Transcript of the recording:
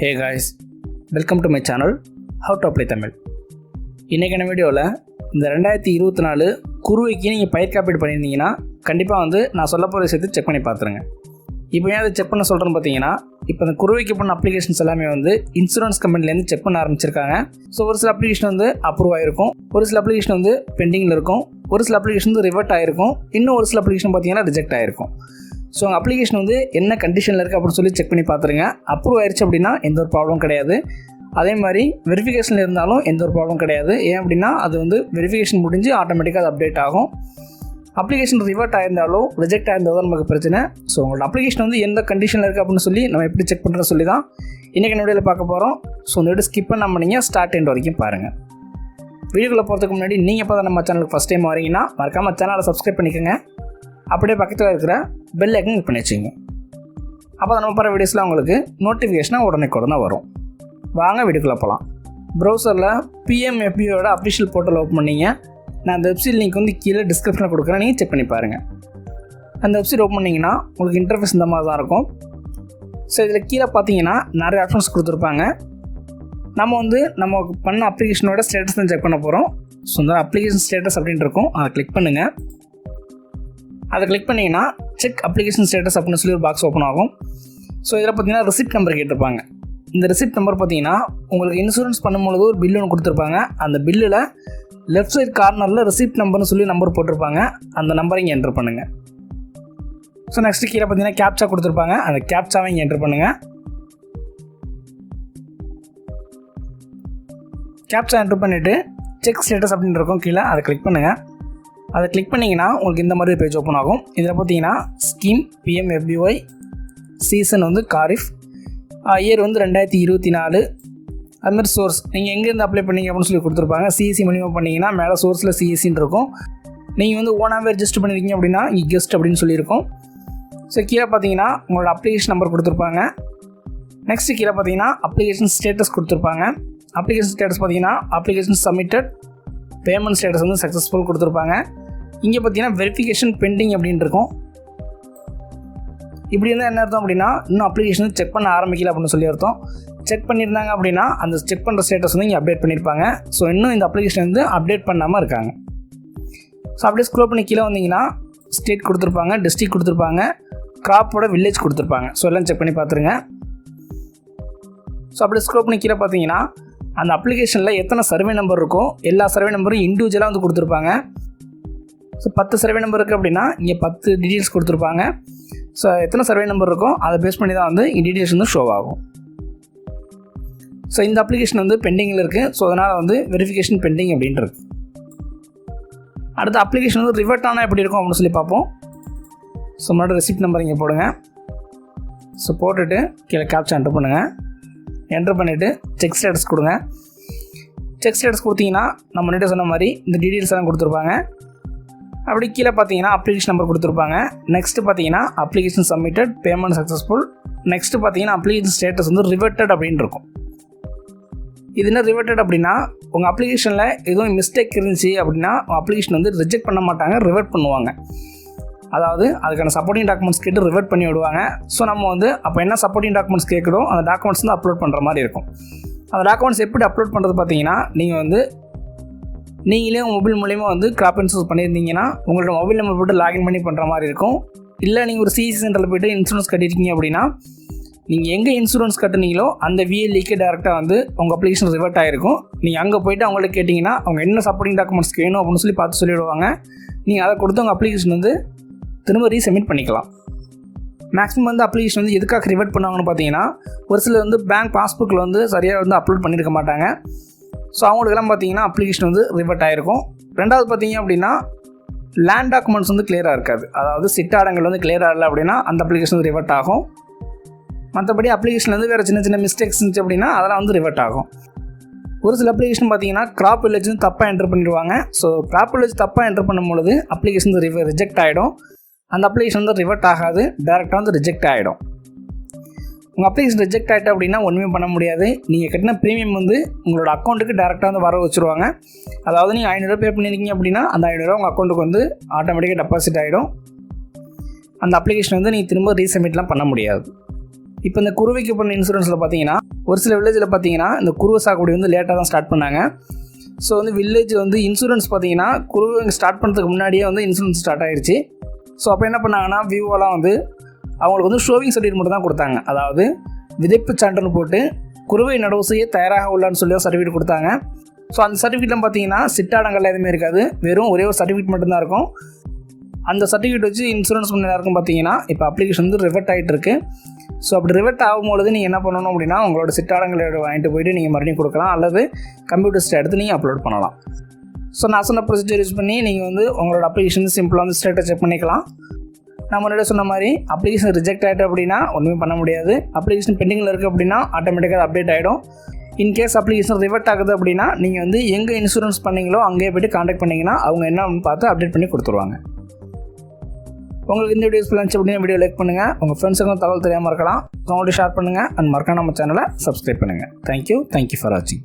Hey guys, welcome to my channel How to Apply Tamil. இன்றைக்கான வீடியோவில் இந்த 2024 குருவைக்கு நீங்கள் பயிர் காப்பீடு பண்ணியிருந்தீங்கன்னா கண்டிப்பாக நான் சொல்ல போகிற விஷயத்தை செக் பண்ணி பார்த்துருங்க. இப்போ ஏன் அதை செக் பண்ண சொல்கிறேன்னு பார்த்தீங்கன்னா, இப்போ இந்த குருவைக்கு பண்ண அப்ளிகேஷன்ஸ் எல்லாமே இன்சூரன்ஸ் கம்பெனிலேருந்து செக் பண்ண ஆரம்பிச்சிருக்காங்க. ஸோ ஒரு சில அப்ளிகேஷன் அப்ரூவ் ஆகிருக்கும், ஒரு சில அப்ளிகேஷன் பெண்டிங்கில் இருக்கும், ஒரு சில அப்ளிகேஷன் ரிவர்ட் ஆகிருக்கும், இன்னும் ஒரு சில அப்ளிகேஷன் பார்த்தீங்கன்னா ரிஜெக்ட் ஆகிருக்கும். ஸோ உங்கள் அப்ளிகேஷன் என்ன கண்டிஷனில் இருக்குது அப்படின்னு சொல்லி செக் பண்ணி பார்த்துருங்க. அப்ரூவ் ஆயிடுச்சு அப்படின்னா எந்த ஒரு ப்ராப்ளம் கிடையாது. அதே மாதிரி வெரிஃபிகேஷனில் இருந்தாலும் எந்த ஒரு ப்ராப்ளம் கிடையாது. ஏன் அப்படின்னா அது வெரிஃபிகேஷன் முடிஞ்சு ஆட்டோமேட்டிக்காக அது அப்டேட் ஆகும். அப்ளிகேஷன் ரிவர்ட் ஆயிருந்தாலும் ரிஜெக்ட் ஆயிருந்தாலும் நமக்கு பிரச்சனை. ஸோ உங்களோட அப்ளிகேஷன் எந்த கண்டிஷனில் இருக்குது அப்படின்னு சொல்லி நம்ம எப்படி செக் பண்ணுறோன்னு சொல்லி தான் இன்றைக்கி வீடியோவில் பார்க்க போகிறோம். ஸோ இந்த வீடியோ ஸ்கிப் பண்ணாமல் நீங்கள் ஸ்டார்ட் எண்ட் வரைக்கும் பாருங்கள். வீடியோக்குள்ளே போகிறதுக்கு முன்னாடி நீங்கள் இப்போ தான் நம்ம சேனலுக்கு ஃபஸ்ட் டைம் வரீங்கன்னா மறக்காமல் சேனலை சப்ஸ்கிரைப் பண்ணிக்கோங்க. அப்படியே பக்கத்தில் இருக்கிற பெல் ஐக்கன் கிளிக் பண்ணி வச்சுங்க. அப்போ நம்ம போகிற வீடியோஸில் உங்களுக்கு நோட்டிஃபிகேஷனாக உடனே வரும். வாங்க வீடியோக்குள்ளே போகலாம். ப்ரௌசரில் PMFBOட அஃபிஷியல் போர்ட்டல் ஓப்பன் பண்ணிங்க. நான் அந்த வெப்சைட் லிங்க் கீழே டிஸ்கிரிப்ஷனில் கொடுக்குறேன், நீங்கள் செக் பண்ணி பாருங்கள். அந்த வெப்சைட் ஓப்பன் பண்ணிங்கன்னா உங்களுக்கு இன்டர்ஃபேஸ் இந்த மாதிரி தான் இருக்கும். ஸோ இதில் கீழே பார்த்தீங்கன்னா நிறைய ஆப்ஷன்ஸ் கொடுத்துருப்பாங்க. நம்ம நம்ம பண்ண அப்ளிகேஷனோட ஸ்டேட்டஸ் தான் செக் பண்ண போகிறோம். ஸோ இந்த அப்ளிகேஷன் ஸ்டேட்டஸ் அப்படின்ட்டு இருக்கும், அதை கிளிக் பண்ணுங்கள். அதை கிளிக் பண்ணிங்கன்னா செக் அப்ளிகேஷன் ஸ்டேட்டஸ் அப்படின்னு சொல்லி ஒரு பாக்ஸ் ஓப்பன் ஆகும். ஸோ இதில் பார்த்தீங்கன்னா ரிசிப்ட் நம்பர் கேட்டிருப்பாங்க. இந்த ரிசிப்ட் நம்பர் பார்த்தீங்கன்னா உங்களுக்கு இன்சூரன்ஸ் பண்ணும்பொழுது ஒரு பில்லு ஒன்று கொடுத்துருப்பாங்க. அந்த பில்லில் லெஃப்ட் சைட் கார்னரில் ரிசிப்ட் நம்பர்னு சொல்லி நம்பர் போட்டிருப்பாங்க. அந்த நம்பரை இங்கே என்ட்ரு பண்ணுங்கள். ஸோ நெக்ஸ்ட்டு கீழே பார்த்தீங்கன்னா கேப்சா கொடுத்துருப்பாங்க. அந்த கேப்சாவை இங்கே என்ட்ரு பண்ணுங்கள். கேப்சா என்ட்ரு பண்ணிவிட்டு செக் ஸ்டேட்டஸ் அப்படின்னு இருக்கும் கீழே, அதை கிளிக் பண்ணுங்கள். அதை கிளிக் பண்ணிங்கன்னா உங்களுக்கு இந்த மாதிரி பேஜ் ஓப்பன் ஆகும். இதில் பார்த்தீங்கன்னா scheme PMFBY season kharif, year 2024, அதுமாதிரி சோர்ஸ் நீங்கள் எங்கேருந்து அப்ளை பண்ணிங்க அப்படின்னு சொல்லி கொடுத்துருப்பாங்க. CEC மூலியமாக பண்ணிங்கன்னா மேலே சோர்ஸில் CECன்னு இருக்கும். நீங்கள் ஓனாகவே ரெஜிஸ்டர் பண்ணியிருக்கீங்க அப்படின்னா இங்கே கெஸ்ட் அப்படின்னு சொல்லியிருக்கோம். ஸோ கீழே பார்த்தீங்கன்னா உங்களோட அப்ளிகேஷன் நம்பர் கொடுத்துருப்பாங்க. நெக்ஸ்ட்டு கீழே பார்த்தீங்கன்னா அப்ளிகேஷன் ஸ்டேட்டஸ் கொடுத்துருப்பாங்க. அப்ளிகேஷன் ஸ்டேட்டஸ் பார்த்தீங்கன்னா application submitted, payment status successful கொடுத்துருப்பாங்க. இங்கே பார்த்தீங்கன்னா வெரிஃபிகேஷன் பெண்டிங் அப்படின்னு இருக்கும். இப்படி இருந்தால் என்ன அர்த்தம் அப்படின்னா இன்னும் அப்ளிகேஷன் செக் பண்ண ஆரம்பிக்கல அப்படின்னு சொல்லி அர்த்தம். செக் பண்ணியிருந்தாங்க அப்படின்னா அந்த செக் பண்ணுற ஸ்டேட்டஸ் இங்கே அப்டேட் பண்ணியிருப்பாங்க. ஸோ இன்னும் இந்த அப்ளிகேஷன் அப்டேட் பண்ணாமல் இருக்காங்க. ஸோ அப்படியே ஸ்க்ரோல் பண்ணி கீழே வந்தீங்கன்னா ஸ்டேட் கொடுத்துருப்பாங்க, டிஸ்ட்ரிக்ட் கொடுத்துருப்பாங்க, கிராப்போட வில்லேஜ் கொடுத்துருப்பாங்க. ஸோ எல்லாம் செக் பண்ணி பார்த்துருங்க. ஸோ அப்படியே ஸ்க்ரோல் பண்ணி கீழே பார்த்தீங்கன்னா அந்த அப்ளிகேஷனில் எத்தனை சர்வே நம்பர் இருக்கோ எல்லா சர்வே நம்பரும் இண்டிவிஜுவலாக கொடுத்துருப்பாங்க. ஸோ 10 சர்வே நம்பர் இருக்குது அப்படின்னா இங்கே 10 டீட்டெயில்ஸ் கொடுத்துருப்பாங்க. ஸோ எத்தனை சர்வே நம்பர் இருக்கோ அதை பேஸ் பண்ணி தான் டீட்டெயில்ஸ் ஷோ ஆகும். ஸோ இந்த அப்ளிகேஷன் பெண்டிங்கில் இருக்குது. ஸோ அதனால் வெரிஃபிகேஷன் பெண்டிங் அப்படின்ட்டு இருக்குது. அடுத்த அப்ளிகேஷன் ரிவர்ட் ஆனால் எப்படி இருக்கும் அப்படின்னு சொல்லி பார்ப்போம். ஸோ முன்னாடி ரெசிப்ட் நம்பர் இங்கே போடுங்க. ஸோ போட்டுட்டு கீழே கேப்சா என்ட்ரு பண்ணுங்கள். என்ட்ரு பண்ணிவிட்டு செக் ஸ்டேட்டஸ் கொடுங்க. செக் ஸ்டேட்டஸ் கொடுத்தீங்கன்னா நம்ம முன்னாடி சொன்ன மாதிரி இந்த டீட்டெயில்ஸ் எல்லாம் கொடுத்துருப்பாங்க. அப்படி கீழே பார்த்தீங்கன்னா அப்ளிகேஷன் நம்பர் கொடுத்துருப்பாங்க. நெக்ஸ்ட்டு பார்த்தீங்கன்னா application submitted, payment successful. Next பார்த்தீங்கன்னா அப்ளிகேஷன் ஸ்டேட்டஸ் ரிவர்ட்டட் அப்படின்னு இருக்கும். இது என்ன ரிவர்ட்டட் அப்படின்னா உங்கள் அப்ளிகேஷனில் எதுவும் மிஸ்டேக் இருந்துச்சு அப்படின்னா அப்ளிகேஷன் ரிஜெக்ட் பண்ண மாட்டாங்க, ரிவர்ட் பண்ணுவாங்க. அதாவது அதுக்கான சப்போர்ட்டிங் டாக்குமெண்ட்ஸ் கேட்டு ரிவர்ட் பண்ணி விடுவாங்க. ஸோ நம்ம அப்போ என்ன சப்போர்ட்டிங் டாக்குமெண்ட்ஸ் கேட்குறோம் அந்த டாக்குமெண்ட்ஸ் அப்லோட் பண்ணுற மாதிரி இருக்கும். அந்த டாக்குமெண்ட்ஸ் எப்படி அப்லோட் பண்ணுறது பார்த்தீங்கன்னா நீங்கள் நீங்களே உங்கள் மொபைல் மூலிமா கிராப் இன்சூரன்ஸ் பண்ணியிருந்தீங்கன்னா உங்களோட மொபைல் நம்பர் போட்டு லாகின் பண்ணி பண்ணுற மாதிரி இருக்கும். இல்லை நீங்கள் ஒரு CEC சென்டரில் போய்ட்டு இன்சூரன்ஸ் கட்டியிருக்கீங்க அப்படின்னா நீங்கள் எங்கே இன்சூரன்ஸ் கட்டுனீங்களோ அந்த VLEக்கு டேரெக்டாக உங்கள் அப்ளிகேஷன் ரிவர்ட் ஆகிருக்கும். நீங்கள் அங்கே போய்ட்டு அவங்கள்ட்ட கேட்டிங்கன்னா அவங்க என்ன சப்போர்ட்டிங் டாக்குமெண்ட்ஸ் வேணும் அப்படின்னு சொல்லி பார்த்து சொல்லிவிடுவாங்க. நீங்கள் அதை கொடுத்து உங்கள் அப்ளிகேஷன் திரும்ப ரீசப்மிட் பண்ணிக்கலாம். மேக்ஸிமம் அப்ளிகேஷன் எதுக்காக ரிவர்ட் பண்ணுவாங்கன்னு பார்த்தீங்கன்னா ஒரு சில பேங்க் பாஸ்புக்கில் சரியாக அப்லோட் பண்ணியிருக்க மாட்டாங்க. ஸோ அவங்களுக்கெல்லாம் பார்த்தீங்கன்னா அப்ளிகேஷன் ரிவர்ட் ஆகிருக்கும். ரெண்டாவது பார்த்தீங்க அப்படின்னா லேண்ட் டாக்குமெண்ட்ஸ் கிளியராக இருக்காது. அதாவது சிட்டாடங்கள் கிளியராக இல்லை அப்படின்னா அந்த அப்ளிகேஷன் ரிவர்ட் ஆகும். மற்றபடி அப்ளிகேஷன் வேறு சின்ன மிஸ்டேக்ஸ் இருந்துச்சு அப்படின்னா அதெல்லாம் ரிவர்ட் ஆகும். ஒரு சில அப்ளிகேஷன் பார்த்தீங்கன்னா கிராப் வில்லேஜ் தப்பாக என்ட்ரு பண்ணிடுவாங்க. ஸோ கிராப் வில்லேஜ் தப்பாக என்ட்ரு பண்ணும்பொழுது அப்ளிகேஷன் ரிஜெக்ட் ஆகிடும். அந்த அப்ளிகேஷன் ரிவர்ட் ஆகாது, டேரெக்டாக ரிஜெக்ட் ஆகிடும். உங்கள் அப்ளிகேஷன் ரிஜெக்ட் ஆகிட்டா அப்படின்னா ஒன்றுமே பண்ண முடியாது. நீங்கள் கட்டின ப்ரீமியம் உங்களோட அக்கௌண்ட்டுக்கு டேரெக்டாக வர வச்சுருவாங்க. அதாவது நீங்கள் 500 பே பண்ணியிருக்கீங்க அப்படின்னா அந்த 500 உங்கள் அக்கௌண்ட்டுக்கு ஆட்டோமேட்டிக்காக டெபாசிட் ஆகிடும். அந்த அப்ளிகேஷன் நீங்கள் திரும்ப ரீசப்மிட்லாம் பண்ண முடியாது. இப்போ இந்த குருவைக்கு பண்ண இன்சூரன்ஸில் பார்த்தீங்கன்னா ஒரு சில வில்லேஜில் பார்த்தீங்கன்னா இந்த குருவை சாகுபடி வந்து லேட்டாக தான் ஸ்டார்ட் பண்ணாங்க. ஸோ வந்து வில்லேஜ் வந்து இன்சூரன்ஸ் பார்த்தீங்கன்னா குருவை ஸ்டார்ட் பண்ணுறதுக்கு முன்னாடியே வந்து இன்சூரன்ஸ் ஸ்டார்ட் ஆகிடுச்சு. ஸோ அப்போ என்ன பண்ணாங்கன்னா விவோலாம் வந்து அவங்களுக்கு வந்து ஷோவிங் சர்டிஃபிகேட் மட்டும் தான் கொடுத்தாங்க. அதாவது விதைப்பு சான்றிதழ் போட்டு குருவை நடவு செய்ய தயாராக உள்ளான்னு சொல்லி சர்டிஃபிகேட் கொடுத்தாங்க. ஸோ அந்த சர்டிஃபிகேட்லாம் பார்த்தீங்கன்னா சிட்டாடங்கள் எதுவுமே இருக்காது, வெறும் ஒரே ஒரு சர்டிஃபிகேட் மட்டும்தான் இருக்கும். அந்த சர்டிஃபிகேட் வச்சு இன்சூரன்ஸ் பண்ண எல்லாருக்கும் பார்த்தீங்கன்னா இப்போ அப்ளிகேஷன் வந்து ரிவர்ட் ஆகிட்டு இருக்கு. ஸோ அப்படி ரிவர்ட் ஆகும்போது நீங்கள் என்ன பண்ணணும் அப்படின்னா உங்களோட சிட்டாடங்களை வாங்கிட்டு போய்ட்டு நீங்கள் மறுபடியும் கொடுக்கலாம், அல்லது கம்ப்யூட்டர்ஸ்ட்டை எடுத்து நீங்கள் அப்லோட் பண்ணலாம். ஸோ நான் சொன்ன ப்ரொசீஜர் யூஸ் பண்ணி நீங்கள் வந்து உங்களோட அப்ளிகேஷன் சிம்பிளாக வந்து ஸ்டேட்டஸ் செக் பண்ணிக்கலாம். நான் முன்னாடி சொன்ன மாதிரி அப்ளிகேஷன் ரிஜெக்ட் ஆகிட்டு அப்படின்னா ஒன்றுமே பண்ண முடியாது. அப்ளிகேஷன் பெண்டிங்கில் இருக்குது அப்படின்னா ஆட்டோமேட்டிக்காக அப்டேட் ஆகிடும். இன்கேஸ் அப்ளிகேஷன் ரிவர்ட் ஆகுது அப்படின்னா நீங்கள் வந்து எங்கே இன்சூரன்ஸ் பண்ணிங்களோ அங்கேயே போய்ட்டு கான்டாக்ட் பண்ணிங்கன்னா அவங்க என்ன பார்த்து அப்டேட் பண்ணி கொடுத்துருவாங்க. உங்களுக்கு இந்த வீடியோஸ் பிடிச்சி அப்படின்னா வீடியோ லைக் பண்ணுங்கள், உங்கள் ஃப்ரெண்ட்ஸுக்கும் தகவல் தெரியாமல் இருக்கலாம், அவங்கள்ட்ட ஷேர் பண்ணுங்கள், அண்ட் மறக்காம நம்ம சேனலை சப்ஸ்கிரைப் பண்ணுங்கள். தேங்க்யூ ஃபார் வாட்சிங்.